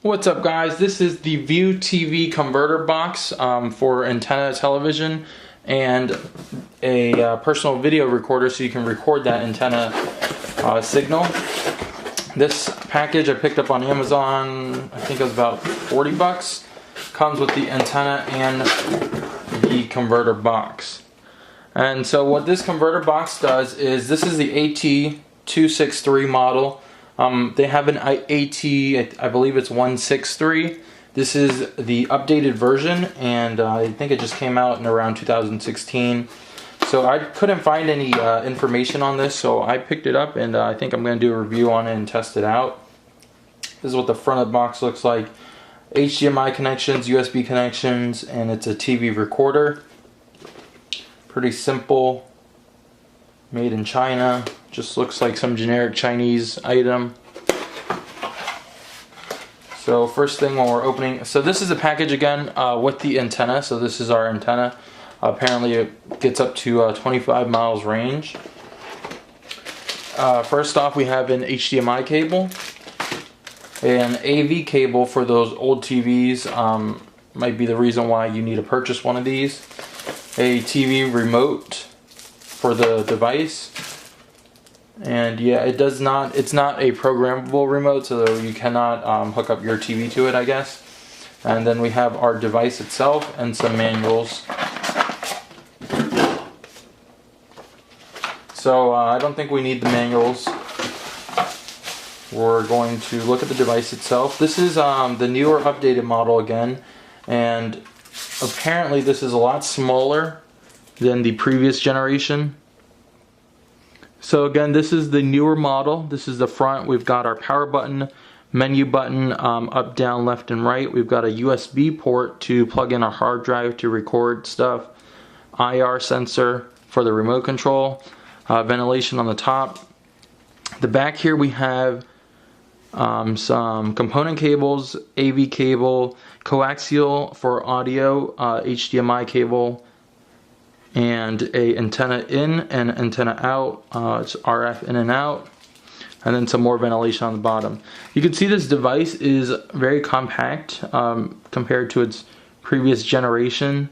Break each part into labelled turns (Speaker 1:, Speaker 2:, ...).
Speaker 1: What's up, guys? This is the Viewtv converter box for antenna television and a personal video recorder so you can record that antenna signal. This package I picked up on Amazon, I think it was about 40 bucks. Comes with the antenna and the converter box. And so what this converter box does is, this is the AT-263 model. They have an AT, I believe it's 163. This is the updated version, and I think it just came out in around 2016. So I couldn't find any information on this, so I picked it up, and I think I'm going to do a review on it and test it out. This is what the front of the box looks like. HDMI connections, USB connections, and it's a TV recorder. Pretty simple. Made in China. Just looks like some generic Chinese item. So first thing when we're opening, so this is a package again with the antenna. So this is our antenna. Apparently it gets up to 25 miles range. First off, we have an HDMI cable, an AV cable for those old TVs. Might be the reason why you need to purchase one of these. A TV remote for the device. And yeah, it's not a programmable remote, so you cannot hook up your TV to it, I guess. And then we have our device itself and some manuals. So I don't think we need the manuals. We're going to look at the device itself. This is the newer updated model again, and apparently this is a lot smaller than the previous generation. So again, this is the newer model. This is the front. We've got our power button, menu button, up, down, left, and right. We've got a USB port to plug in our hard drive to record stuff, IR sensor for the remote control, ventilation on the top. The back here we have some component cables, AV cable, coaxial for audio, HDMI cable, and a antenna in and antenna out. It's RF in and out, and then some more ventilation on the bottom. You can see this device is very compact compared to its previous generation.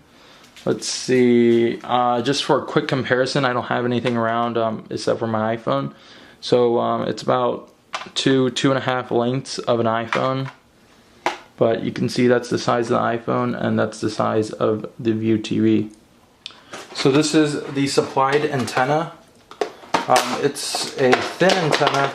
Speaker 1: Let's see, just for a quick comparison, I don't have anything around except for my iPhone. So it's about 2.5 lengths of an iPhone, but you can see that's the size of the iPhone, and that's the size of the Viewtv. So this is the supplied antenna. It's a thin antenna.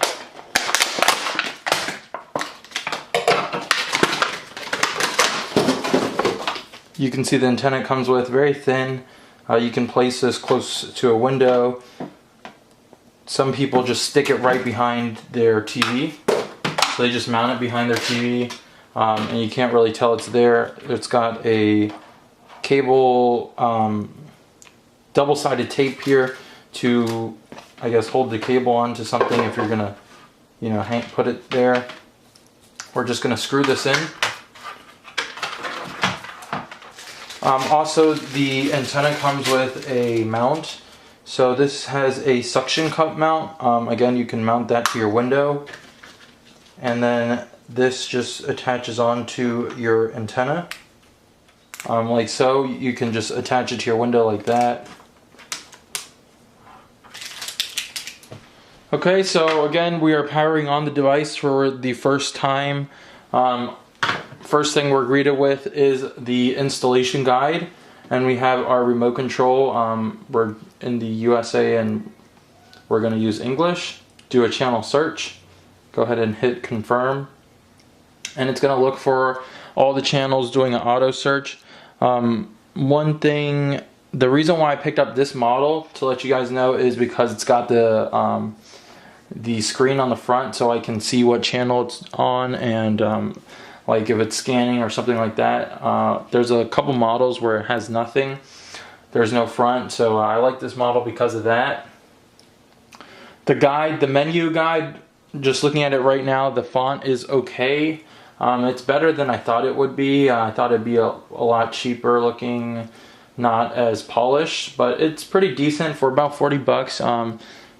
Speaker 1: You can see the antenna it comes with, very thin. You can place this close to a window. Some people just stick it right behind their TV. So they just mount it behind their TV, and you can't really tell it's there. It's got a cable, double-sided tape here to, I guess, hold the cable onto something if you're gonna, put it there. We're just gonna screw this in. Also, the antenna comes with a mount. So this has a suction cup mount. Again, you can mount that to your window. And then this just attaches onto your antenna. Like so. You can just attach it to your window like that. Okay, so again, we are powering on the device for the first time. First thing we're greeted with is the installation guide, and we have our remote control. We're in the USA and we're going to use English. Do a channel search. Go ahead and hit confirm, and it's going to look for all the channels, doing an auto search. One thing, the reason why I picked up this model, to let you guys know, is because it's got the screen on the front, so I can see what channel it's on, and like if it's scanning or something like that. There's a couple models where it has nothing. There's no front, so I like this model because of that. The guide, the menu guide, just looking at it right now, the font is okay. It's better than I thought it would be. I thought it'd be a lot cheaper looking, not as polished, but it's pretty decent for about 40 bucks.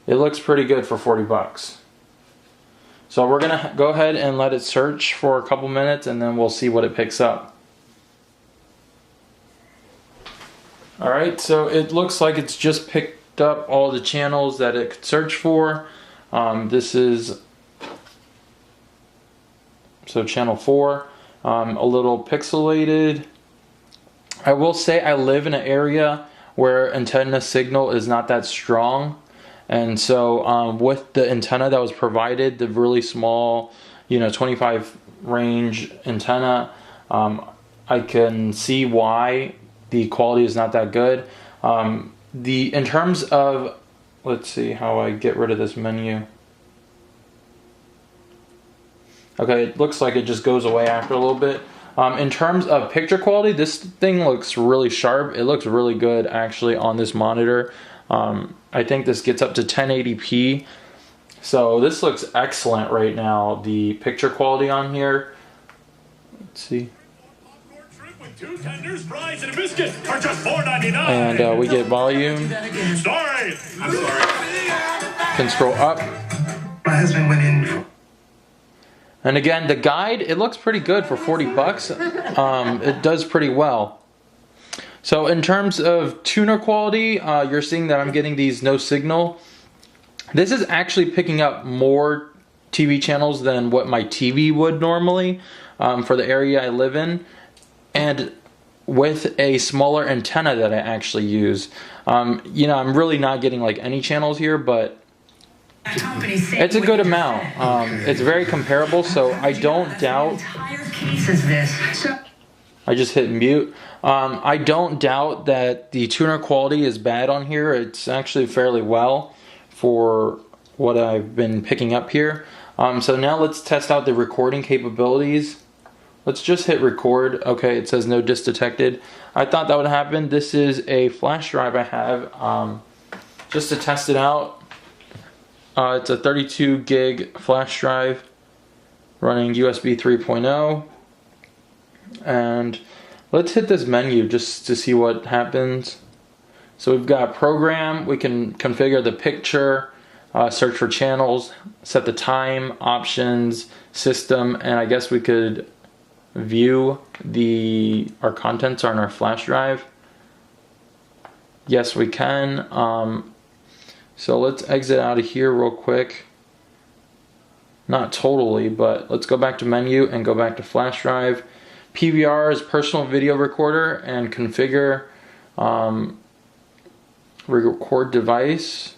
Speaker 1: It looks pretty good for 40 bucks. So we're gonna go ahead and let it search for a couple minutes, and then we'll see what it picks up. Alright, so it looks like it's just picked up all the channels that it could search for. This is channel 4, a little pixelated. I will say I live in an area where antenna signal is not that strong, and so with the antenna that was provided, the really small, 25 range antenna, I can see why the quality is not that good. In terms of, let's see how I get rid of this menu. Okay, it looks like it just goes away after a little bit. In terms of picture quality, this thing looks really sharp. It looks really good actually on this monitor. I think this gets up to 1080p. So this looks excellent right now, the picture quality on here. Let's see. And we get volume.
Speaker 2: Sorry. I'm sorry.
Speaker 1: Can scroll up.
Speaker 2: My husband went in.
Speaker 1: And again, the guide, it looks pretty good for 40 bucks. It does pretty well. So in terms of tuner quality, you're seeing that I'm getting these no signal. This is actually picking up more TV channels than what my TV would normally for the area I live in. And with a smaller antenna that I actually use. I'm really not getting like any channels here, but it's a good amount. It's very comparable, so I don't doubt. I just hit mute. I don't doubt that the tuner quality is bad on here. It's actually fairly well for what I've been picking up here. So now let's test out the recording capabilities. Let's just hit record. Okay, it says no disk detected. I thought that would happen. This is a flash drive I have just to test it out. It's a 32 gig flash drive running USB 3.0. And let's hit this menu just to see what happens. So we've got program. We can configure the picture, search for channels, set the time, options, system, and I guess we could view our contents on our flash drive. Yes, we can. So let's exit out of here real quick. Not totally, but let's go back to menu and go back to flash drive. PVR is personal video recorder, and configure record device.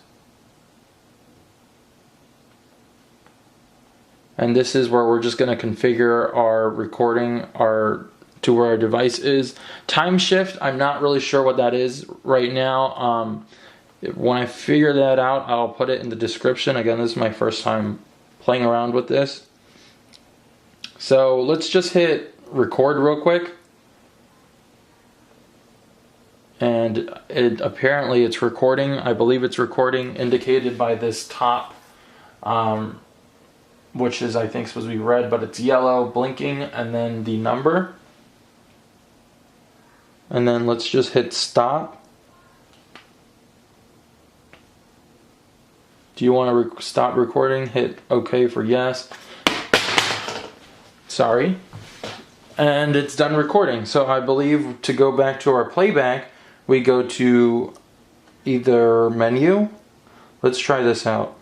Speaker 1: And this is where we're just going to configure our recording to where our device is. Time shift, I'm not really sure what that is right now. When I figure that out, I'll put it in the description. Again, this is my first time playing around with this. So let's just hit record real quick. And apparently it's recording. I believe it's recording, indicated by this top, which is, I think, supposed to be red, but it's yellow, blinking, and then the number. And then let's just hit stop. Do you want to stop recording? Hit OK for yes. Sorry. And it's done recording. So I believe to go back to our playback, we go to either menu. Let's try this out.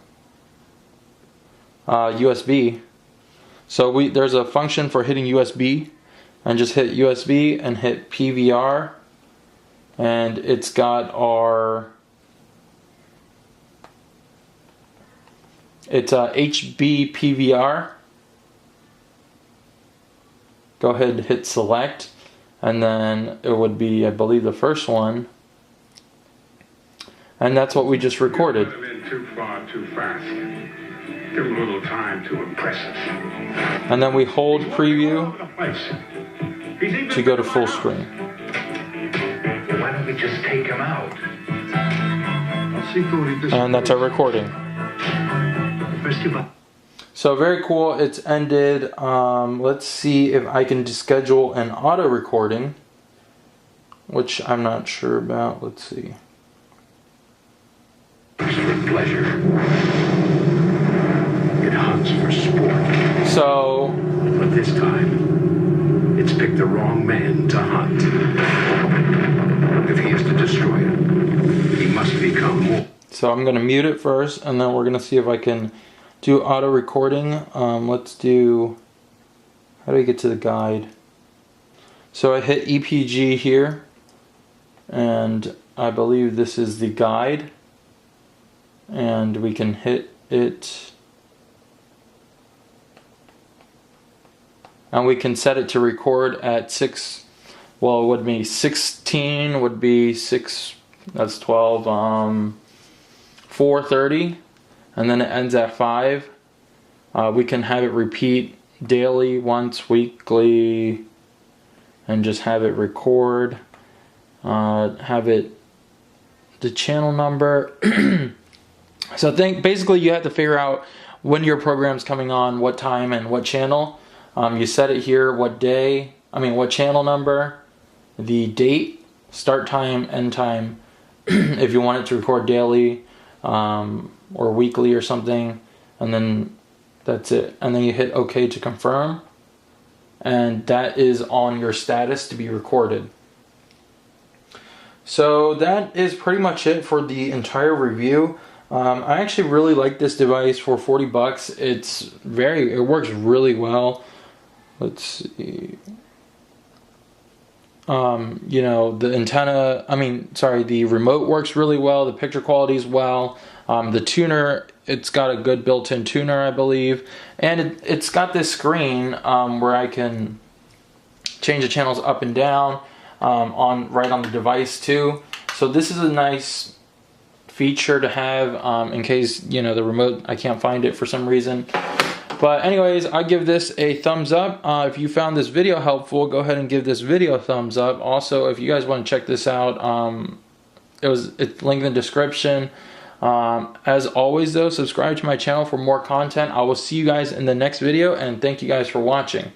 Speaker 1: USB. So there's a function for hitting USB, and just hit USB and hit PVR, and it's got it's HB PVR. Go ahead and hit select, and then it would be, I believe, the first one, and that's what we just recorded.
Speaker 3: Too far, too fast. Give him a little time to impress us.
Speaker 1: And then we hold preview to go to full screen.
Speaker 2: Why don't we just take him out?
Speaker 1: And that's our recording. So very cool. It's ended. Let's see if I can schedule an auto recording, which I'm not sure about. Let's see.
Speaker 2: For pleasure. It hunts for sport.
Speaker 3: man to hunt. If he is to destroy it, he must become more.
Speaker 1: So I'm going to mute it first, and then we're going to see if I can do auto recording. Let's do, how do I get to the guide? So I hit EPG here, and I believe this is the guide, and we can hit it, and we can set it to record at 6, well it would be 16 would be 6, that's 12, 4:30, and then it ends at 5. We can have it repeat daily, once, weekly, and just have it record. Have it, the channel number. So basically you have to figure out when your program's coming on, what time and what channel. You set it here, what day, what channel number, the date, start time, end time, if you want it to record daily, or weekly or something, and then that's it. And then you hit OK to confirm, and that is on your status to be recorded. So that is pretty much it for the entire review. I actually really like this device for 40 bucks. It works really well. Let's see. You know, the antenna, the remote works really well. The picture quality is well. The tuner, it's got a good built-in tuner, I believe. And it's got this screen where I can change the channels up and down right on the device too. So this is a nice feature to have in case, you know, the remote, I can't find it for some reason. But anyways, I give this a thumbs up. If you found this video helpful, go ahead and give this video a thumbs up. Also, if you guys want to check this out, it's linked in the description. As always though, subscribe to my channel for more content. I will see you guys in the next video, and thank you guys for watching.